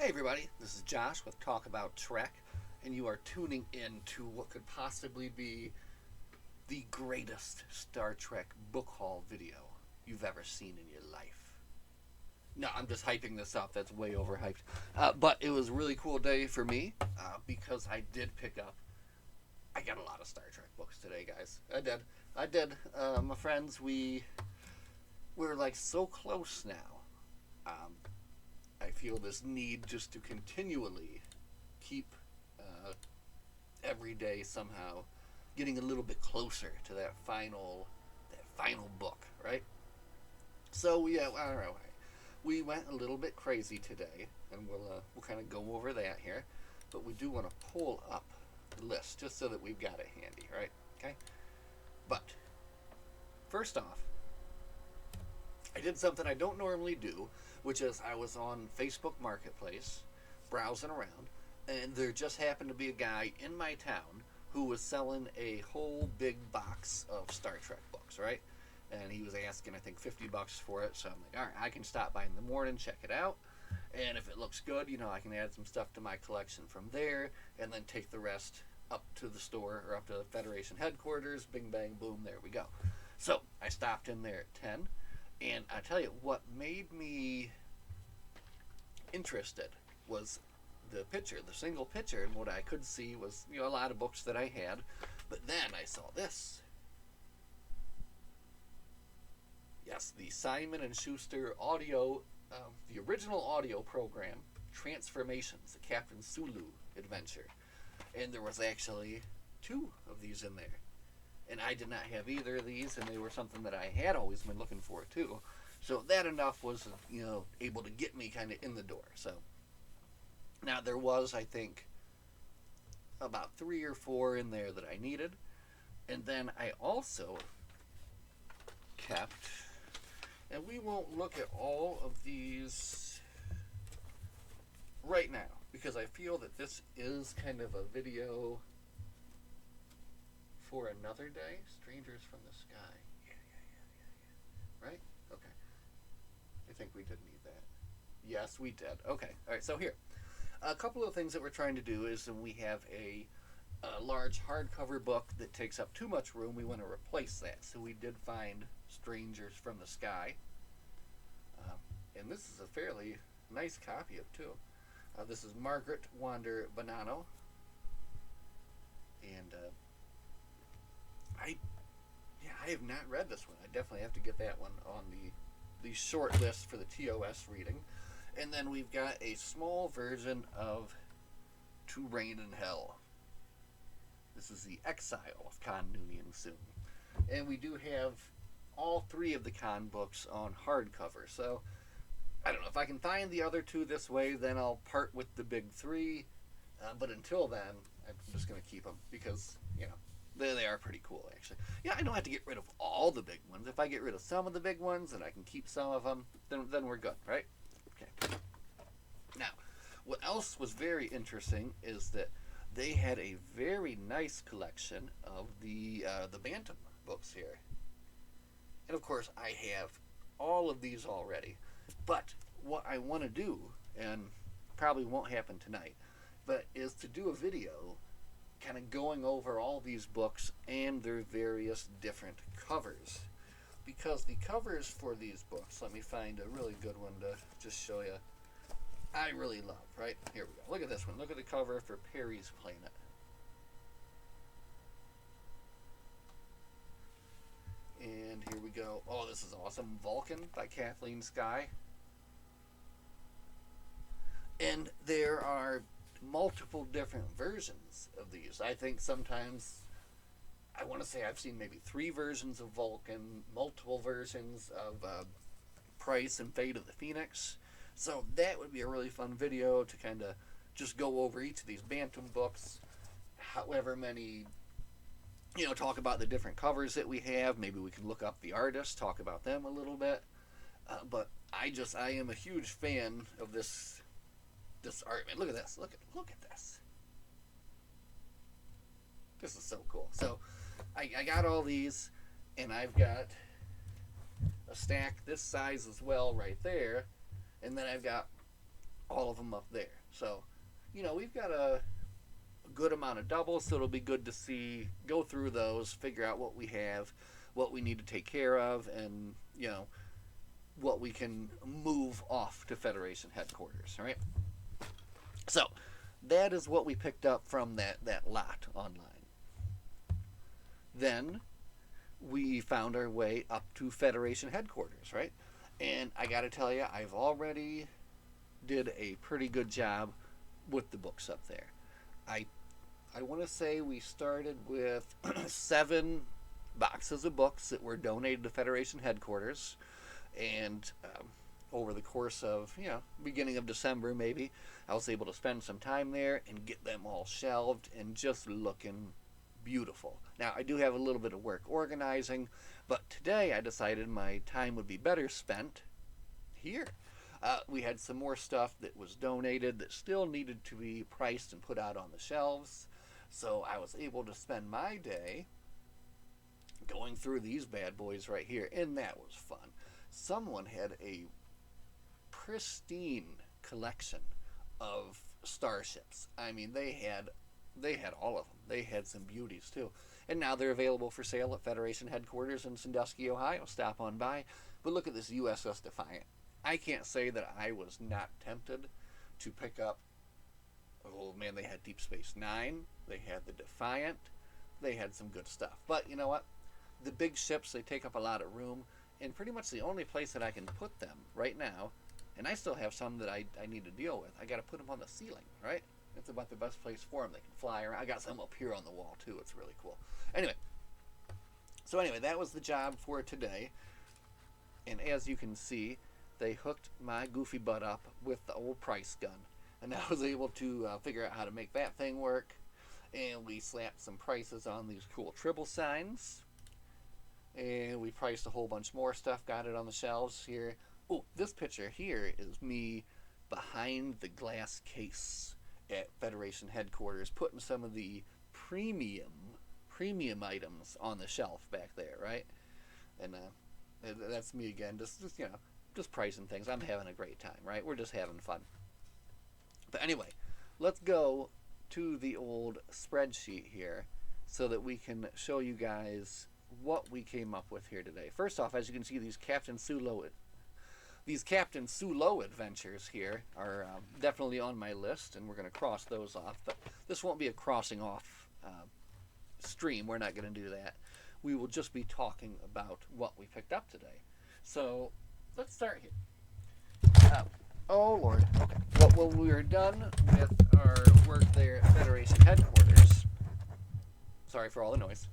Hey everybody, this is Josh with Talk About Trek, and you are tuning in to what could possibly be the greatest Star Trek book haul video you've ever seen in your life. No, I'm just hyping this up. That's way overhyped. But it was a really cool day for me because I did pick up. I got a lot of Star Trek books today, guys. I did. My friends, we're like so close now. I feel this need just to continually keep every day somehow getting a little bit closer to that final book, right? So yeah, I don't know. We went a little bit crazy today, and we'll kind of go over that here. But we do want to pull up the list just so that we've got it handy, right? Okay. But first off, I did something I don't normally do, which is I was on Facebook Marketplace browsing around, and there just happened to be a guy in my town who was selling a whole big box of Star Trek books, right? And he was asking, I think, $50 for it. So I'm like, all right, I can stop by in the morning, check it out. And if it looks good, I can add some stuff to my collection from there, and then take the rest up to the store or up to the Federation headquarters. Bing, bang, boom, there we go. So I stopped in there at 10. And I tell you, what made me interested was the picture, the single picture, and what I could see was, a lot of books that I had. But then I saw this. Yes, the Simon and Schuster audio, the original audio program, Transformations, the Captain Sulu adventure. And there was actually 2 of these in there. And I did not have either of these, and they were something that I had always been looking for too. So that enough was, able to get me kind of in the door. So now there was, I think, about 3 or 4 in there that I needed, and then I also kept, and we won't look at all of these right now because I feel that this is kind of a video for another day. Strangers from the Sky. Yeah. Right? Okay. I think we did need that. Yes, we did. Okay. All right. So here, a couple of things that we're trying to do is we have a large hardcover book that takes up too much room. We want to replace that. So we did find Strangers from the Sky. And this is a fairly nice copy of too. This is Margaret Wander Bonanno. And I have not read this one. I definitely have to get that one on the short list for the TOS reading. And then we've got a small version of To Reign in Hell. This is the Exile of Khan Noonien Soon. And we do have all 3 of the Khan books on hardcover. So, I don't know. If I can find the other 2 this way, then I'll part with the big 3. But until then, I'm just going to keep them because, they are pretty cool, actually. Yeah, I don't have to get rid of all the big ones. If I get rid of some of the big ones and I can keep some of them, then we're good, right? Okay. Now, what else was very interesting is that they had a very nice collection of the Bantam books here. And of course, I have all of these already. But what I want to do, and probably won't happen tonight, but is to do a video kind of going over all these books and their various different covers. Because the covers for these books, let me find a really good one to just show you, I really love, right? Here we go. Look at this one. Look at the cover for Perry's Planet. And here we go. Oh, this is awesome. Vulcan by Kathleen Sky. And there are multiple different versions of these. I think sometimes, I want to say I've seen maybe 3 versions of Vulcan, multiple versions of Price and Fate of the Phoenix. So that would be a really fun video to kind of just go over each of these Bantam books, however many, talk about the different covers that we have. Maybe we can look up the artists, talk about them a little bit. But I am a huge fan of this art, man. Look at this. Look at this. This is so cool. So I got all these, and I've got a stack this size as well right there, and then I've got all of them up there. So, we've got a good amount of doubles, so it'll be good to see, go through those, figure out what we have, what we need to take care of, and, what we can move off to Federation headquarters, all right? So, that is what we picked up from that lot online. Then, we found our way up to Federation headquarters, right? And I gotta tell you, I've already did a pretty good job with the books up there. I want to say we started with 7 boxes of books that were donated to Federation headquarters, and over the course of beginning of December maybe, I was able to spend some time there and get them all shelved and just looking beautiful. Now I do have a little bit of work organizing, but today I decided my time would be better spent here. We had some more stuff that was donated that still needed to be priced and put out on the shelves. So I was able to spend my day going through these bad boys right here, and that was fun. Someone had a pristine collection of starships. I mean, they had all of them. They had some beauties too. And now they're available for sale at Federation headquarters in Sandusky, Ohio. Stop on by. But look at this USS Defiant. I can't say that I was not tempted to pick up. Oh man, they had Deep Space Nine. They had the Defiant. They had some good stuff. But you know what? The big ships, they take up a lot of room, and pretty much the only place that I can put them right now, and I still have some that I need to deal with. I got to put them on the ceiling, right? It's about the best place for them. They can fly around. I got some up here on the wall too. It's really cool. Anyway, that was the job for today. And as you can see, they hooked my goofy butt up with the old price gun. And I was able to figure out how to make that thing work. And we slapped some prices on these cool Tribble signs. And we priced a whole bunch more stuff, got it on the shelves here. Oh, this picture here is me behind the glass case at Federation headquarters, putting some of the premium items on the shelf back there, right? And that's me again, just pricing things. I'm having a great time, right? We're just having fun. But anyway, let's go to the old spreadsheet here so that we can show you guys what we came up with here today. First off, as you can see, these Captain Sulu adventures here are definitely on my list, and we're going to cross those off. But this won't be a crossing off stream. We're not going to do that. We will just be talking about what we picked up today. So let's start here. Oh, Lord. Okay. Well, when we were done with our work there at Federation headquarters, sorry for all the noise,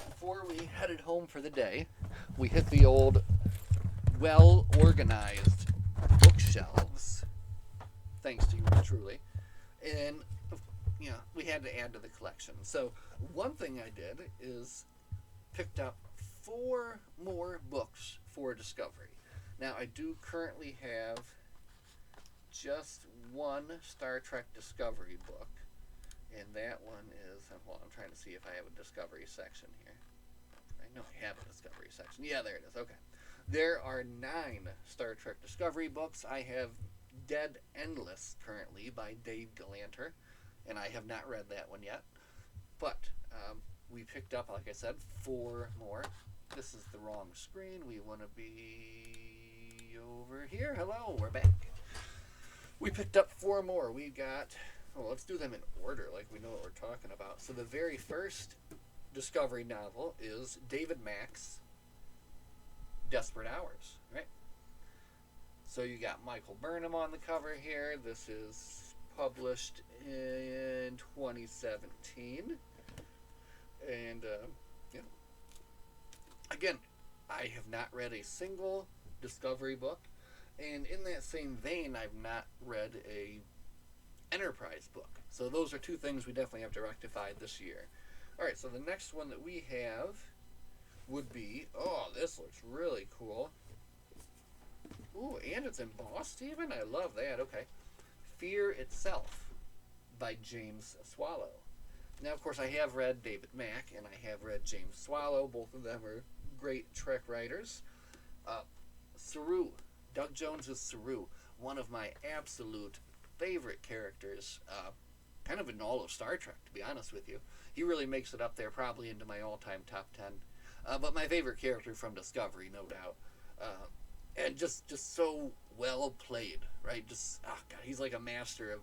before we headed home for the day, we hit the old well-organized bookshelves, thanks to you truly, and we had to add to the collection. So one thing I did is picked up 4 more books for Discovery. Now I do currently have just one Star Trek Discovery book, and that one is, hold on, I'm trying to see if I have a Discovery section here. I know I have a Discovery section. Yeah, there it is. Okay. There are 9 Star Trek Discovery books. I have Dead Endless currently by Dave Galanter, and I have not read that one yet. But we picked up, like I said, 4 more. This is the wrong screen. We want to be over here. Hello, we're back. We picked up 4 more. We got, let's do them in order like we know what we're talking about. So the very first Discovery novel is David Mack's Desperate Hours, right? So you got Michael Burnham on the cover here. This is published in 2017. And, again, I have not read a single Discovery book. And in that same vein, I've not read a Enterprise book. So those are 2 things we definitely have to rectify this year. Alright, so the next one that we have would be, this looks really cool. Ooh, and it's embossed even? I love that. Okay. Fear Itself by James Swallow. Now, of course, I have read David Mack, and I have read James Swallow. Both of them are great Trek writers. Saru. Doug Jones is Saru. one of my absolute favorite characters, kind of in all of Star Trek, to be honest with you. He really makes it up there, probably into my all-time top 10. But my favorite character from Discovery, no doubt. And just so well played, right? Just, oh God, he's like a master of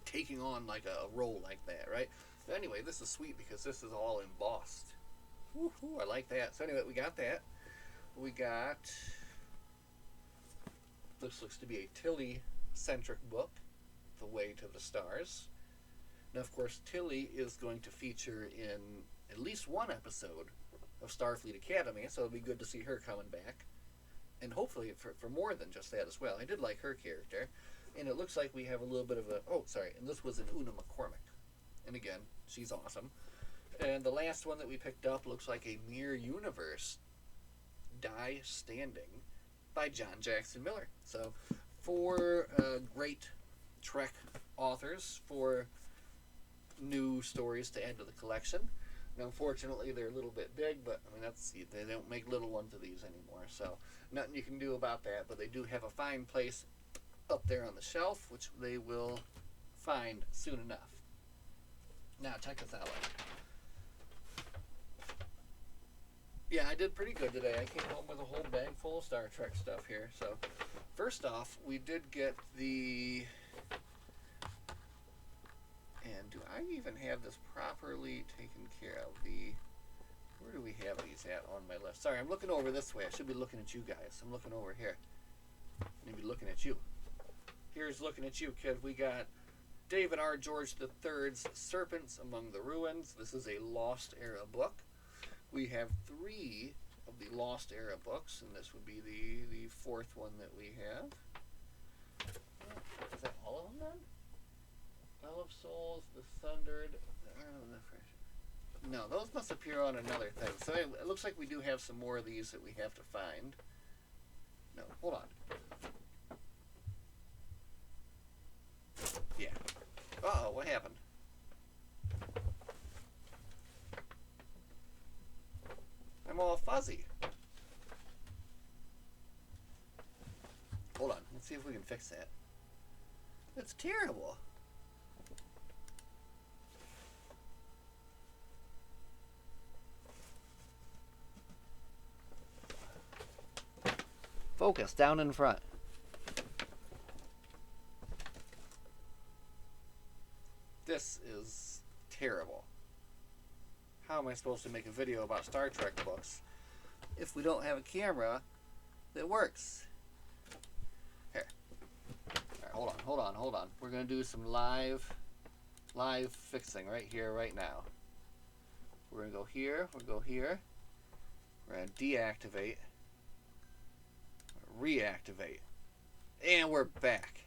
taking on like a role like that, right? But anyway, this is sweet because this is all embossed. Woohoo, I like that. So anyway, we got that. We got, this looks to be a Tilly-centric book, The Way to the Stars. Now, of course, Tilly is going to feature in at least one episode of Starfleet Academy, so it'll be good to see her coming back. And hopefully for more than just that as well. I did like her character. And it looks like we have a little bit of a... Oh, sorry. And this was an Una McCormick. And again, she's awesome. And the last one that we picked up looks like a Mirror Universe Die Standing by John Jackson Miller. So, 4 great Trek authors, 4 new stories to add to the collection. Now, unfortunately, they're a little bit big, but I mean, they don't make little ones of these anymore. So, nothing you can do about that. But they do have a fine place up there on the shelf, which they will find soon enough. Now, check this out. Yeah, I did pretty good today. I came home with a whole bag full of Star Trek stuff here. So, first off, we did get the... And do I even have this properly taken care of? Where do we have these at on my left? Sorry, I'm looking over this way. I should be looking at you guys. I'm looking over here. I need to be looking at you. Here's looking at you, kid. We got David R. George III's Serpents Among the Ruins. This is a Lost Era book. We have 3 of the Lost Era books, and this would be the 4th one that we have. Is that all of them then? Well of Souls, The Sundered. No, those must appear on another thing. So it looks like we do have some more of these that we have to find. No, hold on. Yeah. Uh-oh, what happened? I'm all fuzzy. Hold on, let's see if we can fix that. That's terrible. Focus, down in front. This is terrible. How am I supposed to make a video about Star Trek books if we don't have a camera that works? Here. All right, hold on. We're going to do some live fixing right here, right now. We're going to go here, we'll go here. We're going to deactivate. Reactivate. And we're back.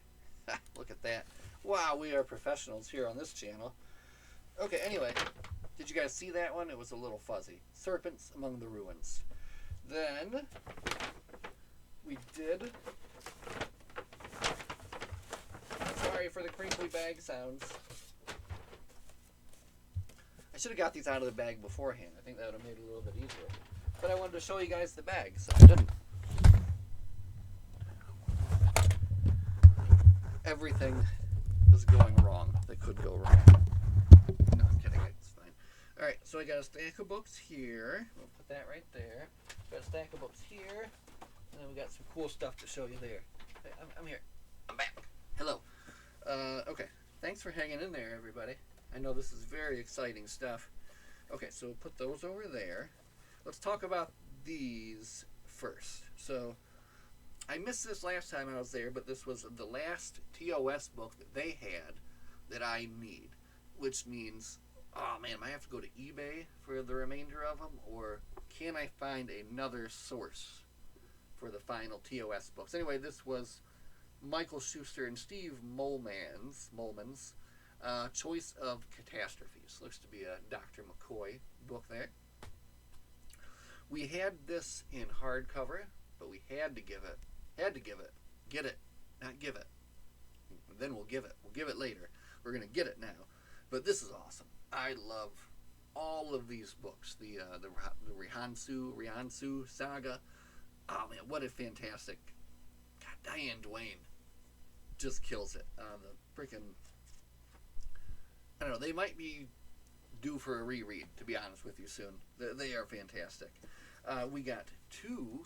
Look at that. Wow, we are professionals here on this channel. Okay, anyway, did you guys see that one? It was a little fuzzy. Serpents Among the Ruins. Then, we did... Sorry for the crinkly bag sounds. I should have got these out of the bag beforehand. I think that would have made it a little bit easier. But I wanted to show you guys the bag, so I didn't. Everything is going wrong that could go wrong. No, I'm kidding. It's fine. Alright, so I got a stack of books here. We'll put that right there. Got a stack of books here. And then we got some cool stuff to show you there. Hey, I'm here. I'm back. Hello. Okay. Thanks for hanging in there, everybody. I know this is very exciting stuff. Okay, so we'll put those over there. Let's talk about these first. So, I missed this last time I was there, but this was the last TOS book that they had that I need. Which means, oh man, I have to go to eBay for the remainder of them, or can I find another source for the final TOS books? Anyway, this was Michael Schuster and Steve Molman's Choice of Catastrophes. Looks to be a Dr. McCoy book there. We had this in hardcover, but we had to give it. Get it, not give it. Then we'll give it. We'll give it later. We're going to get it now. But this is awesome. I love all of these books. The Rihansu saga. Oh man, what a fantastic. God, Diane Duane just kills it. The freaking, I don't know, they might be due for a reread, to be honest with you, soon. They are fantastic. We got 2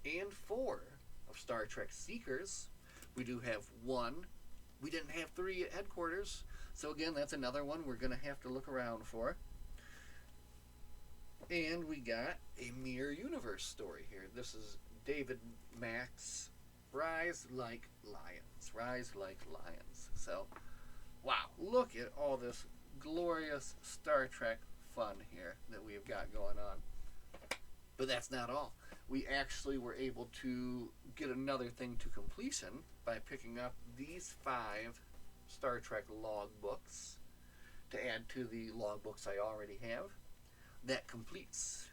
and 4 of Star Trek Seekers. We do have 1. We didn't have 3 at headquarters, so again, that's another one we're going to have to look around for. And we got a Mirror Universe story here. This is David Mack's Rise Like Lions. Rise Like Lions. So, wow, look at all this glorious Star Trek fun here that we have got going on. But that's not all. We actually were able to get another thing to completion by picking up these 5 Star Trek log books to add to the log books I already have. That completes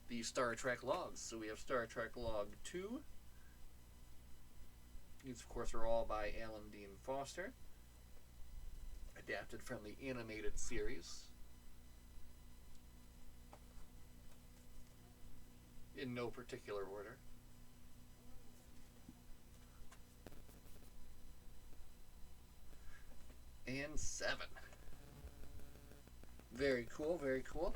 the Star Trek logs. So we have Star Trek Log 2. These, of course, are all by Alan Dean Foster, adapted from the animated series. In no particular order. And 7. Very cool, very cool.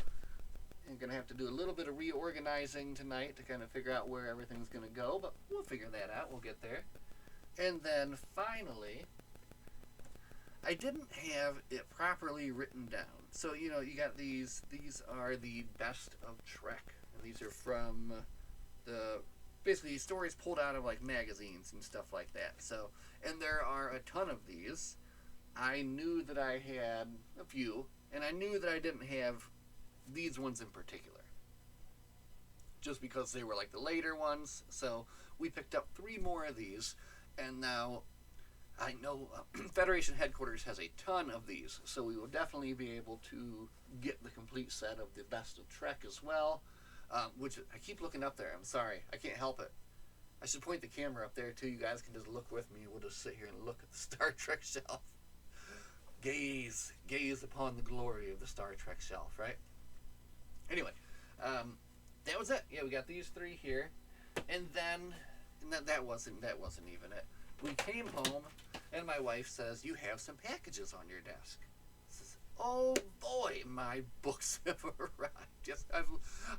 I'm going to have to do a little bit of reorganizing tonight to kind of figure out where everything's going to go, but we'll figure that out. We'll get there. And then finally, I didn't have it properly written down. So, you know, you got these are the best of Trek. And these are from basically stories pulled out of like magazines and stuff like that. So, and there are a ton of these. I knew that I had a few, and I knew that I didn't have these ones in particular, just because they were like the later ones. So we picked up 3 more of these, and now I know Federation Headquarters has a ton of these, so we will definitely be able to get the complete set of the best of Trek as well, which I keep looking up there. I'm sorry, I can't help it. I should point the camera up there too. You guys can just look with me. We'll just sit here and look at the Star Trek shelf. Gaze upon the glory of the Star Trek shelf, right? Anyway, that was it. Yeah, we got these 3 here, and then that wasn't even it. We came home, and my wife says, "You have some packages on your desk." Says, "Oh boy, my books have arrived." Yes,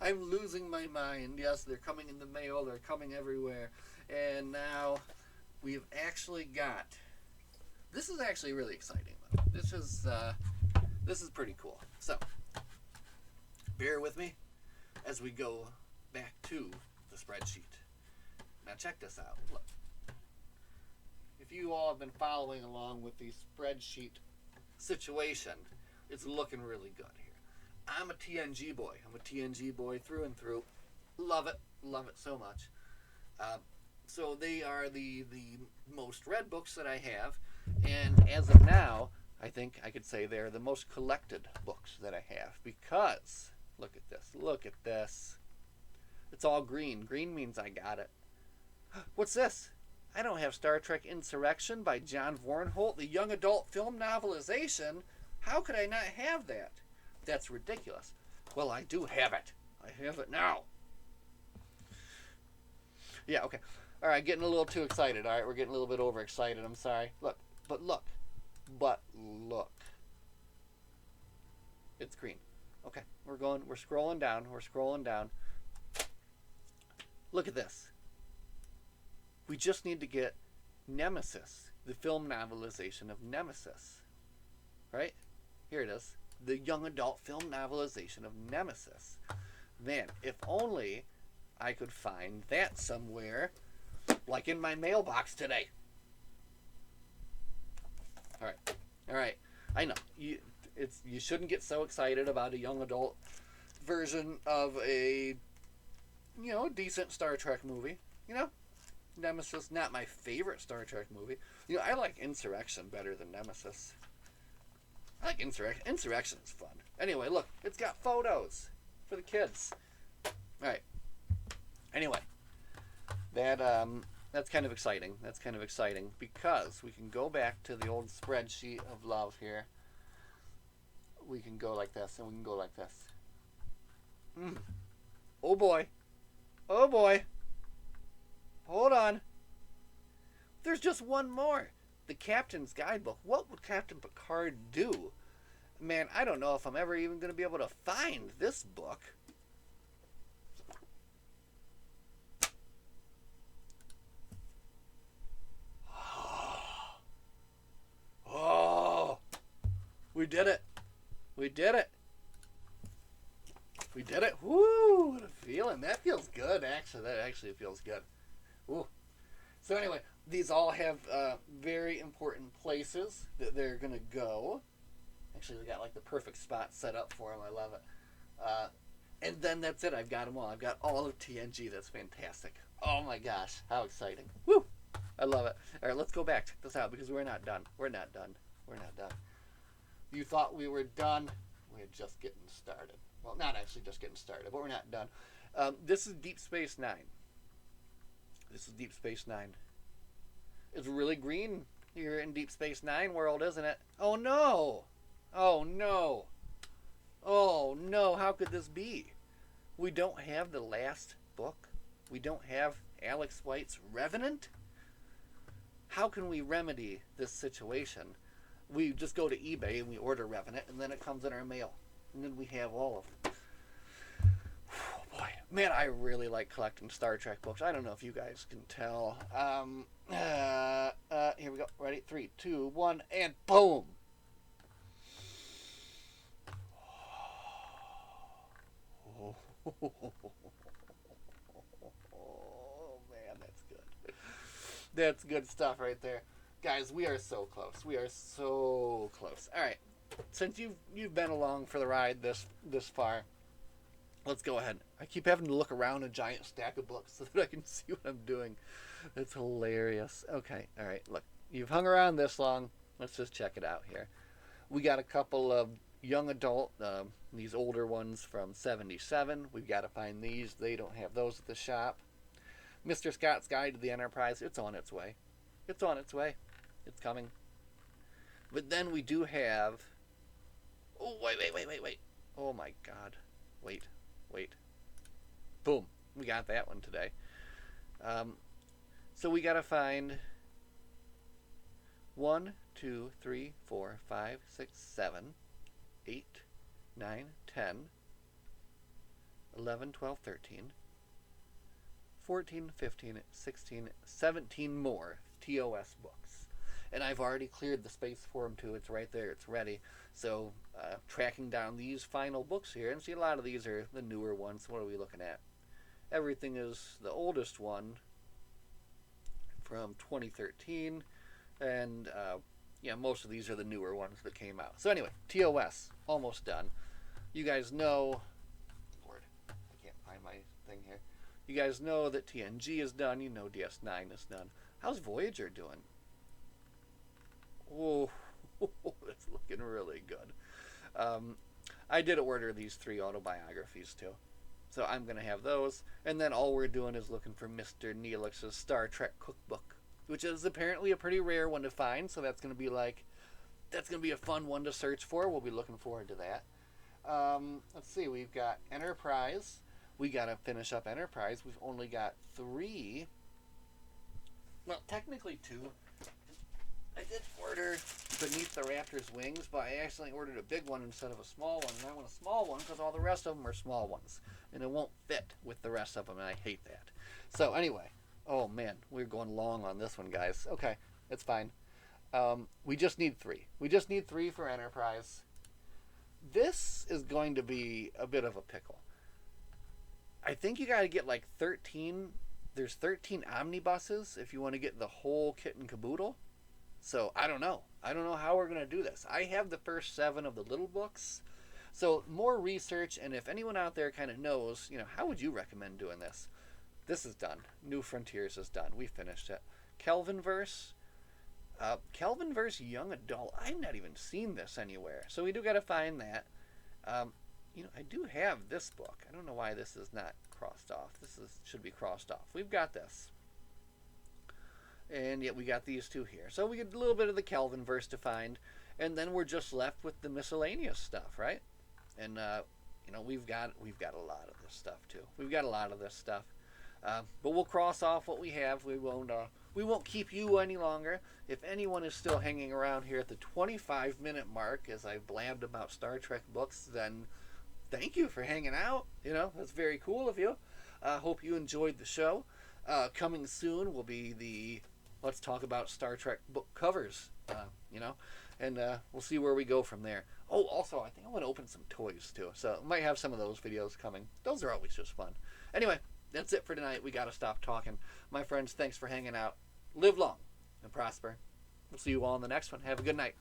I'm losing my mind. Yes, they're coming in the mail. They're coming everywhere, and now we've actually got. This is actually really exciting, though. This is pretty cool. So, bear with me as we go back to the spreadsheet. Now check this out. Look. If you all have been following along with the spreadsheet situation, it's looking really good here. I'm a TNG boy. I'm a TNG boy through and through. Love it so much. So they are the most read books that I have, and as of now, I think I could say they're the most collected books that I have, because look at this. It's all green. Green means I got it. What's this? I don't have Star Trek Insurrection by John Vornholt, the young adult film novelization. How could I not have that? That's ridiculous. Well, I do have it. I have it now. Yeah, okay. All right, getting a little too excited. All right, we're getting a little bit overexcited. I'm sorry. Look. It's green. Okay, we're scrolling down. Look at this. We just need to get Nemesis, the film novelization of Nemesis. Right? Here it is. The young adult film novelization of Nemesis. Man, if only I could find that somewhere, like in my mailbox today. All right. I know you shouldn't get so excited about a young adult version of a decent Star Trek movie. Nemesis, not my favorite Star Trek movie. I like Insurrection better than Nemesis. I like Insurrection. Insurrection is fun. Anyway, look, it's got photos for the kids. All right. Anyway, that's kind of exciting. Because we can go back to the old spreadsheet of love here. We can go like this, and we can go like this. Oh boy. Hold on. There's just one more. The Captain's Guidebook. What would Captain Picard do? Man, I don't know if I'm ever even going to be able to find this book. Oh, we did it. We did it. We did it. Woo, what a feeling. That feels good, actually. That actually feels good. Ooh. So anyway, these all have very important places that they're going to go. Actually, they got like the perfect spot set up for them. I love it. And then that's it. I've got them all. I've got all of TNG. That's fantastic. Oh my gosh, how exciting. Woo! I love it. All right, let's go back. Check this out because we're not done. We're not done. We're not done. You thought we were done. We're just getting started. Well, not actually just getting started, but we're not done. This is Deep Space Nine. This is Deep Space Nine. It's really green here in Deep Space Nine world, isn't it? Oh no! Oh no! Oh no! How could this be? We don't have the last book. We don't have Alex White's Revenant. How can we remedy this situation? We just go to eBay and we order Revenant, and then it comes in our mail, and then we have all of them. Oh boy, man, I really like collecting Star Trek books. I don't know if you guys can tell. Here we go. Ready? 3, 2, 1, and boom! Oh man, that's good. That's good stuff right there. Guys, we are so close. We are so close. All right. Since you've been along for the ride this far, let's go ahead. I keep having to look around a giant stack of books so that I can see what I'm doing. That's hilarious. Okay. All right. Look, you've hung around this long. Let's just check it out here. We got a couple of young adult, these older ones from 77. We've got to find these. They don't have those at the shop. Mr. Scott's Guide to the Enterprise. It's on its way. It's on its way. It's coming. But then we do have... Oh, wait. Oh, my God. Wait. Boom. We got that one today. So we got to find 1, 2, 3, 4, 5, 6, 7, 8, 9, 10, 11, 12, 13, 14, 15, 16, 17 more TOS books. And I've already cleared the space for them too. It's right there. It's ready. So tracking down these final books here, and see a lot of these are the newer ones. What are we looking at? Everything is the oldest one from 2013. And yeah, most of these are the newer ones that came out. So anyway, TOS, almost done. You guys know... Lord, I can't find my thing here. You guys know that TNG is done. You know DS9 is done. How's Voyager doing? Oh, that's looking really good. I did order these 3 autobiographies too. So I'm going to have those. And then all we're doing is looking for Mr. Neelix's Star Trek cookbook, which is apparently a pretty rare one to find. So that's going to be a fun one to search for. We'll be looking forward to that. Let's see. We've got Enterprise. We got to finish up Enterprise. We've only got 3. Well, technically 2. I did order Beneath the Raptor's Wings, but I accidentally ordered a big one instead of a small one. And I want a small one because all the rest of them are small ones. And it won't fit with the rest of them, and I hate that. So anyway, oh man, we're going long on this one, guys. Okay, it's fine. We just need 3. We just need 3 for Enterprise. This is going to be a bit of a pickle. I think you got to get like 13. There's 13 omnibuses if you want to get the whole kit and caboodle. So I don't know. I don't know how we're going to do this. I have the first 7 of the little books. So more research, and if anyone out there kind of knows, how would you recommend doing this? This is done. New Frontiers is done. We finished it. Kelvinverse. Kelvinverse Young Adult. I've not even seen this anywhere. So we do got to find that. I do have this book. I don't know why this is not crossed off. Should be crossed off. We've got this. And yet we got these 2 here. So we get a little bit of the Kelvinverse to find. And then we're just left with the miscellaneous stuff, right? And, we've got a lot of this stuff, too. We've got a lot of this stuff. But we'll cross off what we have. We we won't keep you any longer. If anyone is still hanging around here at the 25-minute mark as I blabbed about Star Trek books, then thank you for hanging out. That's very cool of you. Hope you enjoyed the show. Coming soon will be the Let's Talk About Star Trek book covers, and we'll see where we go from there. Oh, also, I think I want to open some toys, too, so I might have some of those videos coming. Those are always just fun. Anyway, that's it for tonight. We got to stop talking. My friends, thanks for hanging out. Live long and prosper. We'll see you all in the next one. Have a good night.